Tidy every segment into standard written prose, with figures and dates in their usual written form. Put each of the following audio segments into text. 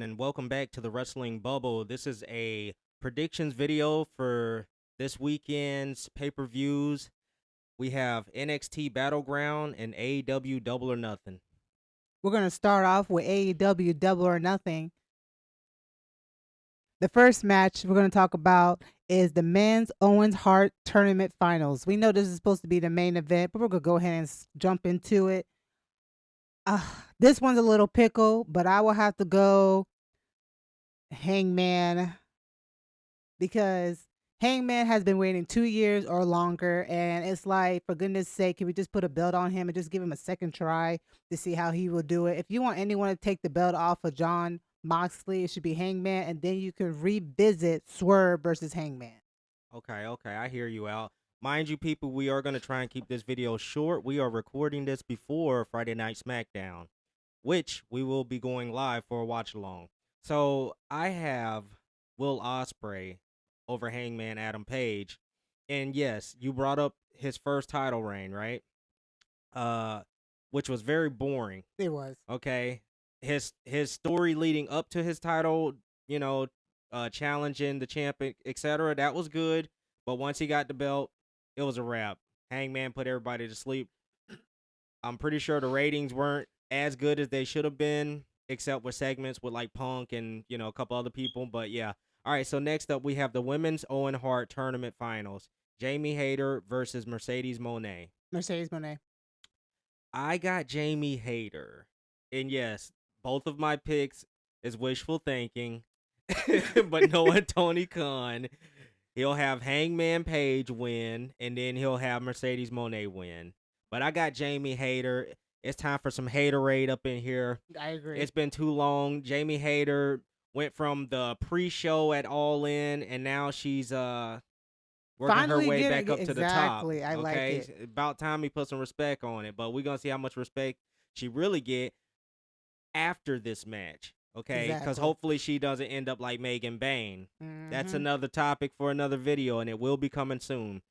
and welcome back to the Wrestling Bubble. This is a predictions video for this weekend's pay-per-views. We have NXT Battleground and AEW Double or Nothing. We're going to start off with AEW Double or Nothing. The first match we're going to talk about is the Men's Owens Hart Tournament Finals. We know this is supposed to be the main event, but we're going to go ahead and jump into it. This one's a little pickle, but I will have to go Hangman because Hangman has been waiting 2 years or longer, and it's like, for goodness sake, can we just put a belt on him and just give him a second try to see how he will do it? If you want anyone to take the belt off of John Moxley, it should be Hangman, and then you can revisit Swerve versus Hangman. Okay, I hear you out. Mind you, people, we are going to try and keep this video short. We are recording this before Friday Night SmackDown, which we will be going live for a watch-along. So I have Will Ospreay over Hangman Adam Page. And yes, you brought up his first title reign, right? Which was very boring. It was. Okay. His story leading up to his title, challenging the champ, etc., that was good. But once he got the belt, it was a wrap. Hangman put everybody to sleep. I'm pretty sure the ratings weren't as good as they should have been, except with segments with like Punk and, a couple other people. But yeah. All right, so next up we have the Women's Owen Hart Tournament Finals. Jamie Hayter versus Mercedes Moné. Mercedes Moné. I got Jamie Hayter. And yes, both of my picks is wishful thinking. But knowing Tony Khan, he'll have Hangman Page win, and then he'll have Mercedes Moné win. But I got Jamie Hayter. It's time for some haterade up in here. I agree. It's been too long. Jamie Hayter went from the pre-show at All In, and now she's working Finally her way back up to the top. Exactly. I like it. About time we put some respect on it. But we're going to see how much respect she really get after this match. Okay, because Exactly. hopefully she doesn't end up like Megan Bain. That's Mhm. another topic for another video, and it will be coming soon.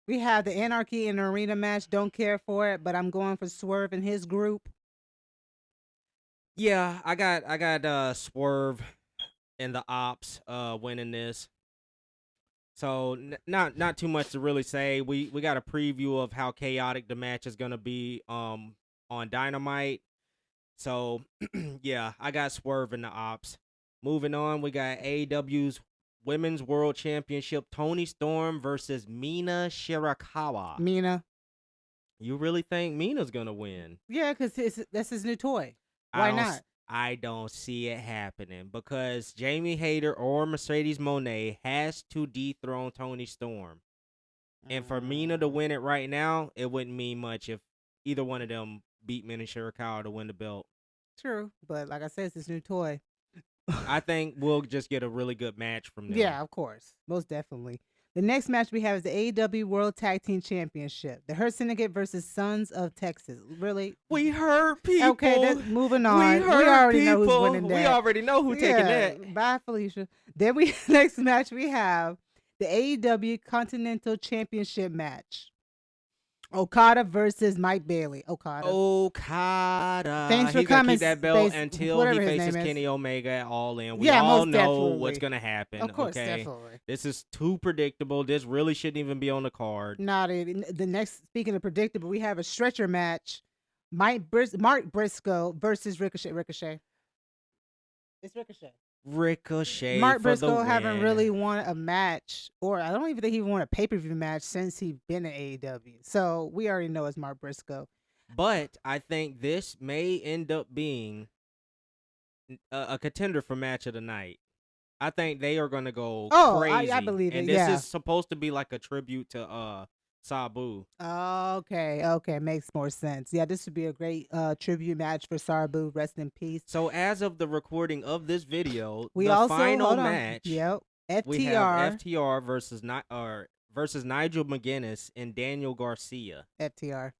We have the Anarchy in the Arena match. Don't care for it, but I'm going for Swerve and his group. Yeah, I got Swerve and the Ops winning this. So not too much to really say. We got a preview of how chaotic the match is gonna be on Dynamite. So yeah, I got Swerve and the Ops. Moving on, we got AEW's Women's World Championship, Toni Storm versus Mina Shirakawa. Mina. You really think Mina's gonna win? Yeah, because that's his new toy. Why not? I don't see it happening because Jamie Hayter or Mercedes Moné has to dethrone Toni Storm. And for Mina to win it right now, it wouldn't mean much if either one of them beat Mina Shirakawa to win the belt. True, but like I said, it's his new toy. I think we'll just get a really good match from them. Yeah, of course. Most definitely. The next match we have is the AEW World Tag Team Championship. The Hurt Syndicate versus Sons of Texas. Really? We hurt people. Okay, moving on. We already know who's winning that. We already know who's taking that. Bye, Felicia. Then next match we have the AEW Continental Championship match. Okada versus Mike Bailey. Okada. Thanks for He's coming. Keep that belt until he faces Kenny Omega at All In. We all know what's gonna happen. Of course, okay? Definitely. This is too predictable. This really shouldn't even be on the card. The next, speaking of predictable, we have a stretcher match. Mark Briscoe versus Ricochet. It's Ricochet. Mark Briscoe haven't really won a match, or I don't even think he won a pay-per-view match since he's been in AEW. So we already know it's Mark Briscoe. But I think this may end up being a contender for match of the night. I think they are going to go crazy. I believe it. And this is supposed to be like a tribute to Sabu. Okay, makes more sense. Yeah, this would be a great tribute match for Sabu. Rest in peace. So as of the recording of this video, we the also final match, FTR. We have FTR versus Nigel McGuinness and Daniel Garcia. FTR.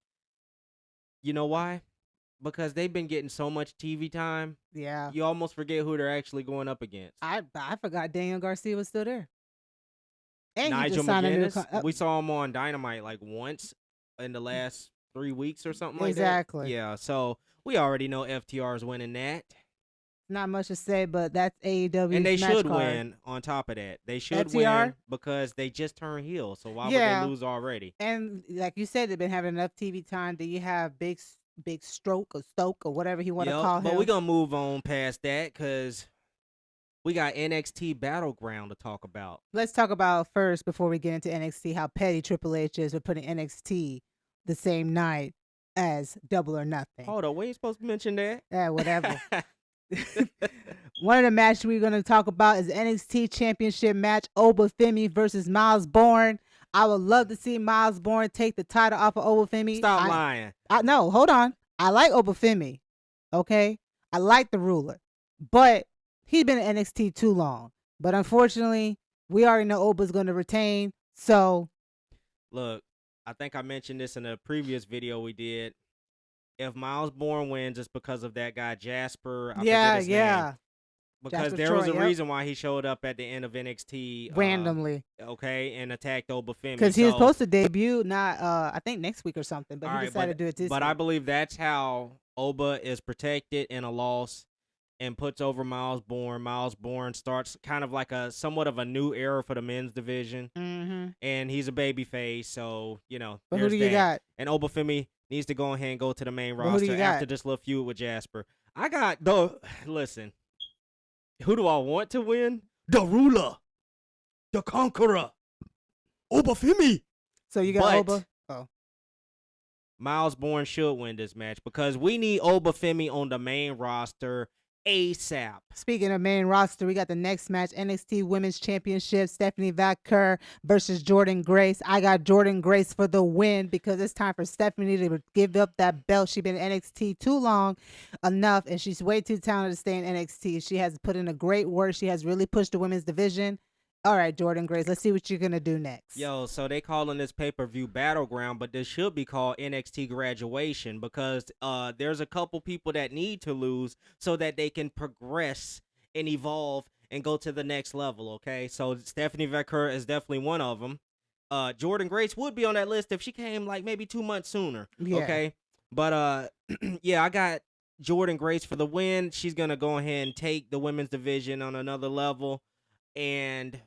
You know why? Because they've been getting so much TV time. Yeah, you almost forget who they're actually going up against. I forgot Daniel Garcia was still there. And Nigel McGuinness, we saw him on Dynamite like once in the last 3 weeks or something like that. Exactly. Yeah, so we already know FTR is winning that. Not much to say, but that's AEW. And they should card. win on top of that. They should FTR? win because they just turned heel. So why would they lose already? And like you said, they've been having enough TV time. Do you have big stroke or stoke or whatever you want to call him? But we're going to move on past that because we got NXT Battleground to talk about. Let's talk about first, before we get into NXT, how petty Triple H is for putting NXT the same night as Double or Nothing. Hold on, we ain't supposed to mention that. Yeah, whatever. One of the matches we're going to talk about is NXT Championship match, Obafemi versus Miles Bourne. I would love to see Miles Bourne take the title off of Obafemi. Stop lying. No, hold on. I like Obafemi, okay? I like the ruler. But he's been in NXT too long. But unfortunately, we already know Oba's going to retain. So, look, I think I mentioned this in a previous video we did. If Miles Bourne wins, it's because of that guy Jasper. I forget his name. Because Jasper there was a reason why he showed up at the end of NXT randomly. Okay, and attacked Obafemi. Because he was supposed to debut I think next week or something, but he decided to do it this week. But I believe that's how Oba is protected in a loss and puts over Miles Bourne. Miles Bourne starts kind of like somewhat of a new era for the men's division. Mm-hmm. And he's a babyface, so, But who do you got? And Obafemi needs to go ahead and go to the main roster after this little feud with Jasper. Listen, who do I want to win? The ruler, the conqueror, Obafemi. So you got Oba? Oh. Miles Bourne should win this match because we need Obafemi on the main roster ASAP. Speaking of main roster, we got the next match, NXT Women's Championship, Stephanie Vaquer versus Jordynne Grace. I got Jordynne Grace for the win because it's time for Stephanie to give up that belt. She's been in NXT too long enough, and she's way too talented to stay in NXT. She has put in a great work. She has really pushed the women's division. All right, Jordynne Grace, let's see what you're going to do next. So they calling this pay-per-view Battleground, but this should be called NXT Graduation because there's a couple people that need to lose so that they can progress and evolve and go to the next level, okay? So Stephanie Vaquer is definitely one of them. Jordynne Grace would be on that list if she came like maybe 2 months sooner, okay? But, I got Jordynne Grace for the win. She's going to go ahead and take the women's division on another level. And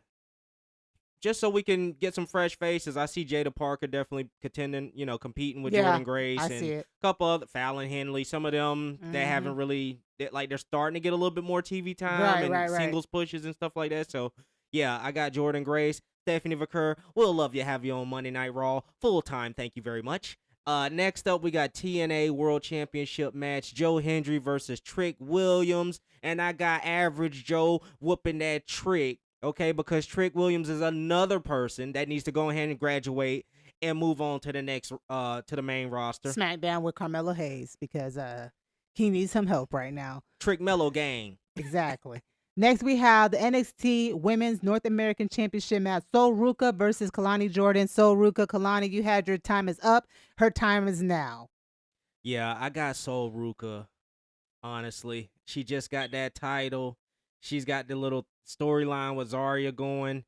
just so we can get some fresh faces, I see Jada Parker definitely contending, competing with Jordynne Grace. I see it. A couple other, Fallon Henley, some of them that haven't really, they're starting to get a little bit more TV time and singles pushes and stuff like that. So, I got Jordynne Grace. Stephanie Vaquer, we'll love you, have you on Monday Night Raw. Full time, thank you very much. Next up, we got TNA World Championship match, Joe Hendry versus Trick Williams. And I got Average Joe whooping that Trick. Okay, because Trick Williams is another person that needs to go ahead and graduate and move on to the next, to the main roster. SmackDown with Carmelo Hayes because he needs some help right now. Trick Mello gang. Exactly. Next, we have the NXT Women's North American Championship match, Sol Ruca versus Kalani Jordan. Sol Ruca, Kalani, you had your time is up. Her time is now. Yeah, I got Sol Ruca, honestly. She just got that title. She's got the little storyline with Zarya going.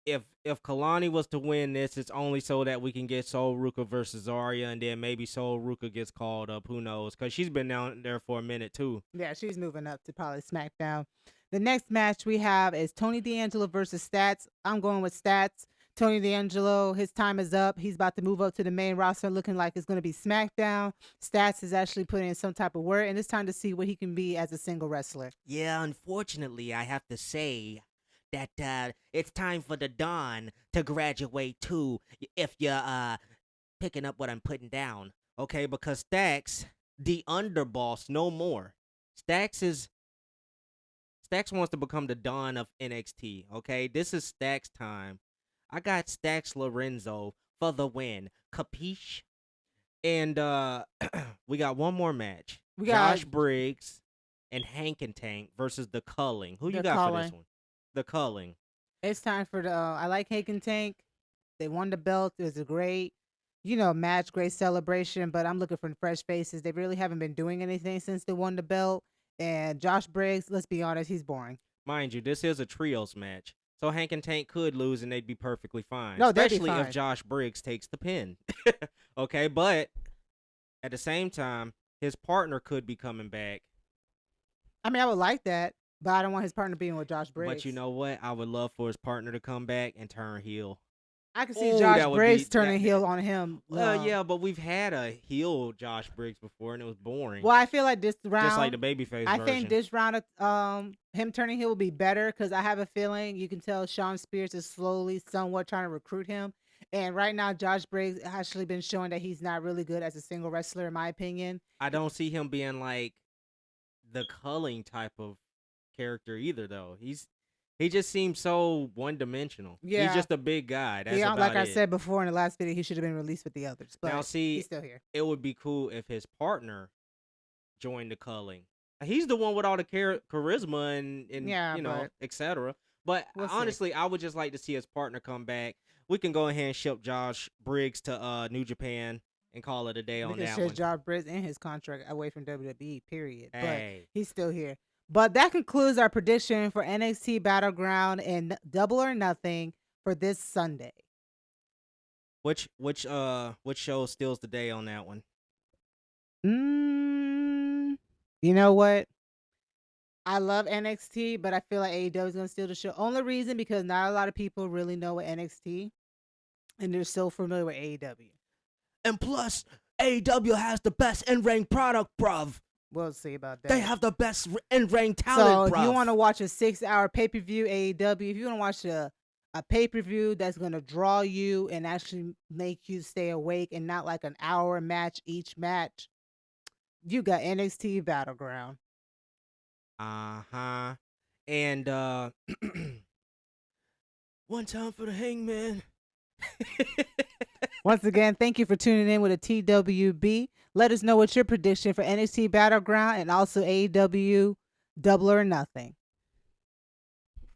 If Kalani was to win this, it's only so that we can get Sol Ruca versus Zarya, and then maybe Sol Ruca gets called up. Who knows? Because she's been down there for a minute, too. Yeah, she's moving up to probably SmackDown. The next match we have is Tony D'Angelo versus Stats. I'm going with Stats. Tony D'Angelo, his time is up. He's about to move up to the main roster, looking like it's going to be SmackDown. Stats is actually putting in some type of work, and it's time to see what he can be as a single wrestler. Yeah, unfortunately, I have to say that it's time for the Don to graduate too, if you're picking up what I'm putting down, okay? Because Stacks, the underboss, no more. Stacks wants to become the Don of NXT, okay? This is Stacks' time. I got Stacks Lorenzo for the win. Capiche? And we got one more match. We got Josh Briggs and Hank and Tank versus The Culling. Who you got for this one? The Culling. It's time for the I like Hank and Tank. They won the belt. It was a great, match, great celebration, but I'm looking for fresh faces. They really haven't been doing anything since they won the belt. And Josh Briggs, let's be honest, he's boring. Mind you, this is a trios match. So Hank and Tank could lose and they'd be perfectly fine. No, especially they'd be fine. If Josh Briggs takes the pin. Okay, but at the same time, his partner could be coming back. I mean, I would like that, but I don't want his partner being with Josh Briggs. But you know what? I would love for his partner to come back and turn heel. I could see Josh Briggs turning heel on him. Yeah, but we've had a heel Josh Briggs before, and it was boring. Well, I feel like this round, just like the babyface I think this round of him turning heel will be better because I have a feeling you can tell Shawn Spears is slowly, somewhat trying to recruit him. And right now, Josh Briggs has actually been showing that he's not really good as a single wrestler, in my opinion. I don't see him being like the culling type of character either, though. He just seems so one-dimensional. Yeah. He's just a big guy. That's about like I said before in the last video, he should have been released with the others. But now, see, he's still here. It would be cool if his partner joined the culling. He's the one with all the charisma and you know, etc. But honestly, I would just like to see his partner come back. We can go ahead and ship Josh Briggs to New Japan and call it a day on that one. We can ship Josh Briggs and his contract away from WWE, period. Hey. But he's still here. But that concludes our prediction for NXT Battleground and Double or Nothing for this Sunday. Which show steals the day on that one? You know what? I love NXT, but I feel like AEW is going to steal the show. Only reason because not a lot of people really know what NXT, and they're so familiar with AEW. And plus, AEW has the best in-ring product, bruv. We'll see about that. They have the best in-ring talent, So if you want to watch a 6-hour pay-per-view AEW, if you want to watch a pay-per-view that's going to draw you and actually make you stay awake and not like an hour match each match, you got NXT Battleground. Uh-huh. And one time for the Hangman. Once again, thank you for tuning in with a TWB. Let us know what your prediction for NXT Battleground and also AEW Double or Nothing.